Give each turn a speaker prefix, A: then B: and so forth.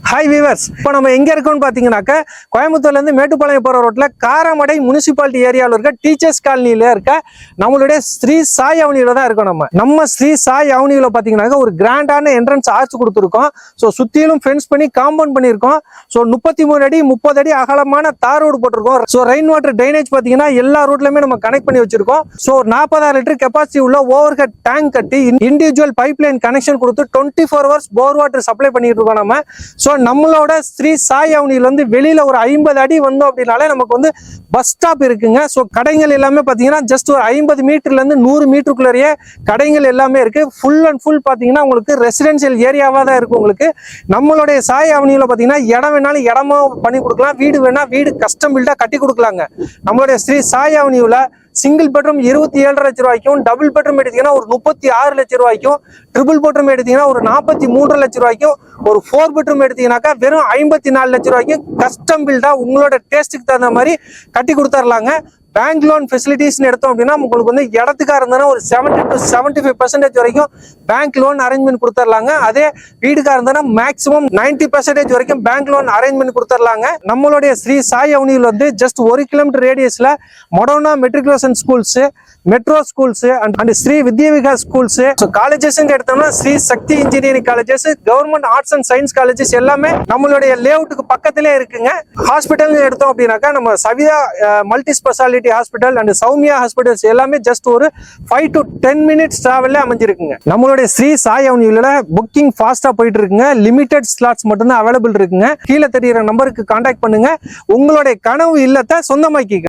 A: Hi viewers, இப்போ நம்ம எங்கே இருக்கோம்னு பார்த்தீங்கன்னாக்க கோயம்புத்தூர்லேருந்து மேட்டுப்பாளையம் போகிற ரோட்டில் காரமடை முனிசிபாலிட்டி ஏரியாவில் இருக்க டீச்சர்ஸ் காலனியில் இருக்க நம்மளுடைய ஸ்ரீ சாய் அவனியில் தான் இருக்கோம். நம்ம ஸ்ரீ சாய் அவனியில் பார்த்தீங்கன்னாக்க ஒரு கிராண்டான என்ட்ரன்ஸ் ஆர்ச் கொடுத்துருக்கோம். ஸோ சுற்றிலும் ஃபென்ஸ் பண்ணி காம்பவுண்ட் பண்ணியிருக்கோம். ஸோ 33 அடி 30 அடி அகலமான தார் ரோடு போட்டிருக்கோம். ஸோ ரெயின் வாட்டர் ட்ரைனேஜ் பார்த்தீங்கன்னா எல்லா ரோட்லையுமே நம்ம கனெக்ட் பண்ணி வச்சிருக்கோம். ஸோ 40,000 லிட்டர் கெப்பாசிட்டி உள்ள ஓவர் ஹெட் டேங்க் கட்டி இண்டிவிஜுவல் பைப் லைன் கனெக்ஷன் கொடுத்து 24 ஹவர்ஸ் போர் வாட்டர் சப்ளை பண்ணிட்டு இருக்கோம் நம்ம. ஸோ நம்மளோட ஸ்ரீ சாய் அவனியில் வந்து வெளியில ஒரு 50 அடி வந்தோம் அப்படின்னாலே நமக்கு வந்து பஸ் ஸ்டாப் இருக்குங்க. ஸோ கடைகள் எல்லாமே பார்த்தீங்கன்னா ஜஸ்ட் ஒரு 50 மீட்டர்ல இருந்து 100 மீட்டருக்குள்ளேயே கடைகள் எல்லாமே இருக்கு. ஃபுல் அண்ட் ஃபுல் பார்த்தீங்கன்னா உங்களுக்கு ரெசிடென்சியல் ஏரியாவாக தான் இருக்கு. உங்களுக்கு நம்மளுடைய சாய் அவனியில் பார்த்தீங்கன்னா இடம் வேணாலும் இடமா பண்ணி கொடுக்கலாம், வீடு வேணா வீடு கஸ்டம் பில்டா கட்டி கொடுக்கலாங்க. நம்மளுடைய ஸ்ரீ சாய் அவனியில் சிங்கிள் பெட்ரூம் 27 லட்சம் ரூபாய்க்கும், டபுள் பெட்ரூம் எடுத்தீங்கன்னா ஒரு 36 லட்சம் ரூபாய்க்கும், ட்ரிபிள் பெட்ரூம் எடுத்தீங்கன்னா ஒரு 43 லட்சம் ரூபாய்க்கும், ஒரு 4 பெட்ரூம் எடுத்தீங்கன்னாக்கா வெறும் 54 லட்சம் ரூபாய்க்கும் கஸ்டம் பில்டா உங்களோட டேஸ்ட்டுக்கு தகுந்த மாதிரி கட்டி கொடுத்துர்லாங்க. பேங்க் லோன் ஃபெசிலிட்டிஸ் எடுத்தோம் அப்படின்னா உங்களுக்கு வந்து இடத்துக்கா இருந்தாலும் ஒரு 70 to 75% வரைக்கும் பேங்க் லோன் அரேஞ்ச்மெண்ட் கொடுத்துர்லாங்க. அதே வீடுக்கா இருந்தாலும் மேக்ஸிமம் 90% வரைக்கும் பேங்க் லோன் அரேஞ்ச்மெண்ட் கொடுத்துர்லாங்க. நம்மளுடைய ஸ்ரீ சாய் அவனியில் வந்து ஜஸ்ட் 1 கிலோமீட்டர் ரேடியஸ்ல Madonna matriculation schools, metro schools and Shri Vidya Vikas schools, colleges எடுத்தோம்னா Shri Sakthi engineering colleges, government arts and science colleges எல்லாமே நம்மளுடைய லேஅவுட்டுக்கு பக்கத்திலே இருக்குங்க. ஹாஸ்பிட்டல் எடுத்தோம் அப்படின்னாக்கா நம்ம Savitha multi speciality hospital and Soumya hospitals எல்லாமே ஜஸ்ட் ஒரு 5 to 10 மினிட்ஸ் டிராவல்ல அமைஞ்சிருக்குங்க. நம்மளுடைய ஸ்ரீ சாய் அவனியில புக்கிங் ஃபாஸ்டா போயிட்டு இருக்குங்க. லிமிடெட் ஸ்லாட்ஸ் மட்டும் தான் அவைலபிள் இருக்குங்க. கீழே தெரியுற நம்பருக்கு கான்டாக்ட் பண்ணுங்க. உங்களுடைய கனவு இல்லத்தை சொந்தமாக்கிக்க.